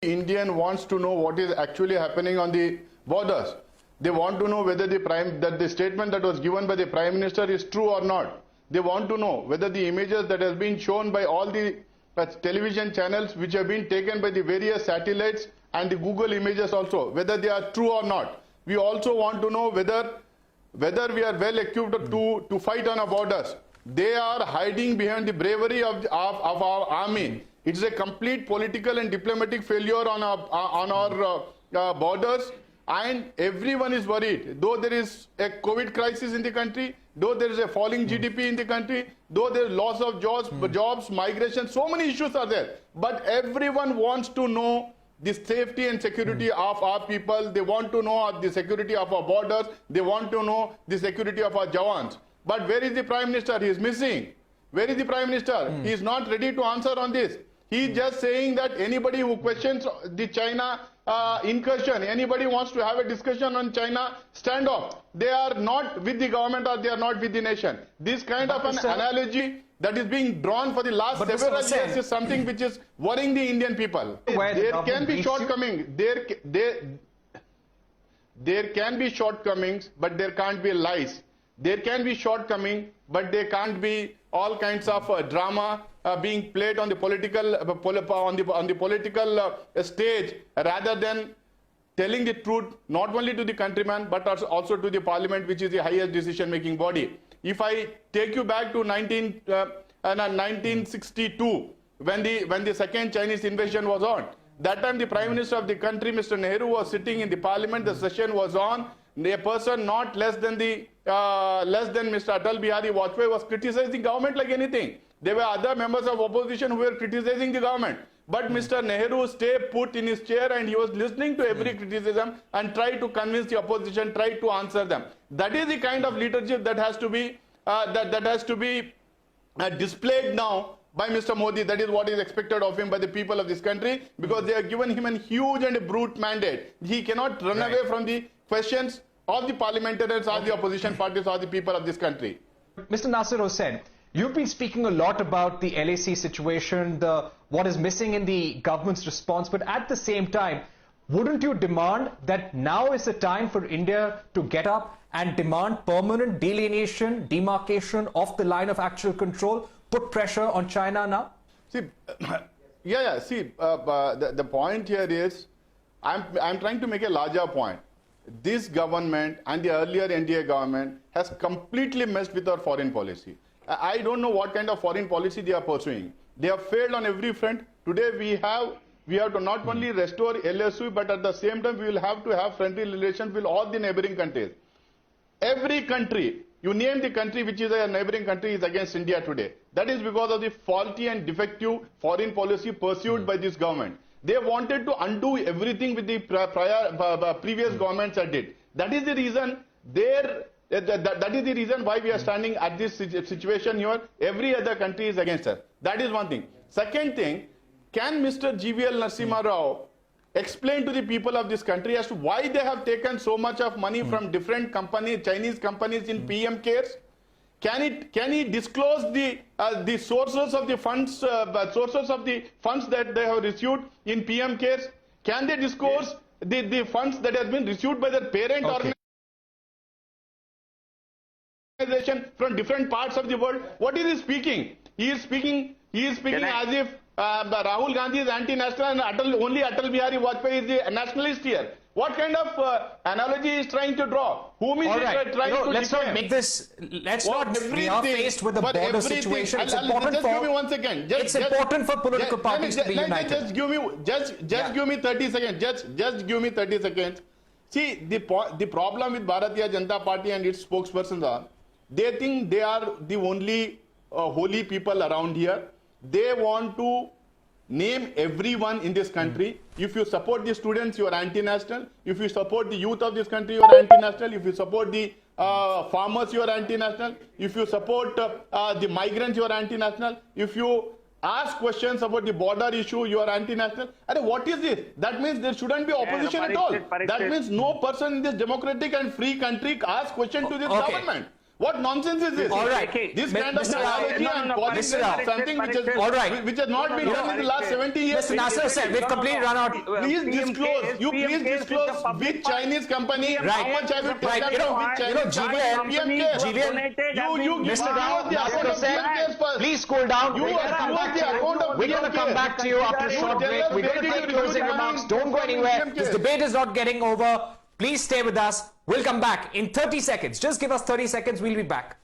Indian wants to know what is actually happening on the borders. They want to know whether the statement that was given by the Prime Minister is true or not. They want to know whether the images that has been shown by all the television channels which have been taken by the various satellites and the Google images also, whether they are true or not. We also want to know whether we are well equipped to fight on our borders. They are hiding behind the bravery of our army. It's a complete political and diplomatic failure on our borders, and everyone is worried. Though there is a COVID crisis in the country, though there is a falling GDP in the country, though there is loss of jobs, migration, so many issues are there. But everyone wants to know the safety and security of our people. They want to know the security of our borders. They want to know the security of our Jawans. But where is the Prime Minister? He is missing. Where is the Prime Minister? He is not ready to answer on this. He is just saying that anybody who questions the China incursion, anybody wants to have a discussion on China standoff, they are not with the government or they are not with the nation. This kind of an analogy that is being drawn for the last several years is something which is worrying the Indian people. There can be shortcomings. There can be shortcomings, but there can't be lies. There can be shortcomings, but there can't be all kinds of drama being played on the political stage, rather than telling the truth not only to the countryman but also to the parliament, which is the highest decision-making body. If I take you back to 1962, when the second Chinese invasion was on, that time the Prime Minister of the country, Mr. Nehru, was sitting in the parliament. The session was on. A person not less than Mr. Atal Bihari Vajpayee was criticizing the government like anything. There were other members of opposition who were criticizing the government. But Mr. Nehru stayed put in his chair and he was listening to every criticism and tried to convince the opposition, tried to answer them. That is the kind of leadership that has to be displayed now by Mr. Modi. That is what is expected of him by the people of this country, because they have given him a huge and a brute mandate. He cannot run away from the questions of the parliamentarians or the opposition parties or the people of this country. Mr. Nasir Hussain, you've been speaking a lot about the LAC situation, what is missing in the government's response, but at the same time, wouldn't you demand that now is the time for India to get up and demand permanent delineation, demarcation of the line of actual control, put pressure on China now? See, the point here is, I'm trying to make a larger point. This government and the earlier NDA government has completely messed with our foreign policy. I don't know what kind of foreign policy they are pursuing. They have failed on every front. Today we have to not only restore LSU, but at the same time we will have to have friendly relations with all the neighboring countries. Every country, you name the country which is a neighboring country, is against India today. That is because of the faulty and defective foreign policy pursued by this government. They wanted to undo everything with the previous governments that did. That is the reason that is the reason why we are standing at this situation here. Every other country is against us. That is one thing. Second thing, can Mr. GVL Narasimha Rao explain to the people of this country as to why they have taken so much of money from different companies, Chinese companies in PM Cares? Can he disclose the sources of the funds, that they have received in PM Cares? Can they disclose the funds that have been received by their parent organization from different parts of the world? What is he speaking? He is speaking as if Rahul Gandhi is anti-national and only Atal Bihari Vajpayee is the nationalist here. What kind of analogy is trying to draw? Whom is trying to let's not make this. Let's not. We are faced with a border situation. It's important just give me 1 second. It's important for political parties to be united. Just give me 30 seconds. Just give me 30 seconds. See, the problem with Bharatiya Janata Party and its spokespersons are, they think they are the only holy people around here. They want to name everyone in this country. If you support the students, you are anti-national. If you support the youth of this country, you are anti-national. If you support the farmers, you are anti-national. If you support the migrants, you are anti-national. If you ask questions about the border issue, you are anti-national. And what is this? That means there shouldn't be opposition at all. That means no person in this democratic and free country asks questions to this government. What nonsense is this? All right. This kind of Mr. Rao, analogy and no, calling Mr. this Rao. something All right. which has not been done in the last 70 years. Mr. Nasser said, we've completely run out. Please disclose. You please disclose which Chinese company, how much have you Right. taken from which Chinese GVN, You give Mr. Rao, the account of PM case first. please cool down. You We're going to come back to you. We're going to come back to you after a short break. We're going to take closing remarks. Don't go anywhere. This debate is not getting over. Please stay with us. We'll come back in 30 seconds. Just give us 30 seconds. We'll be back.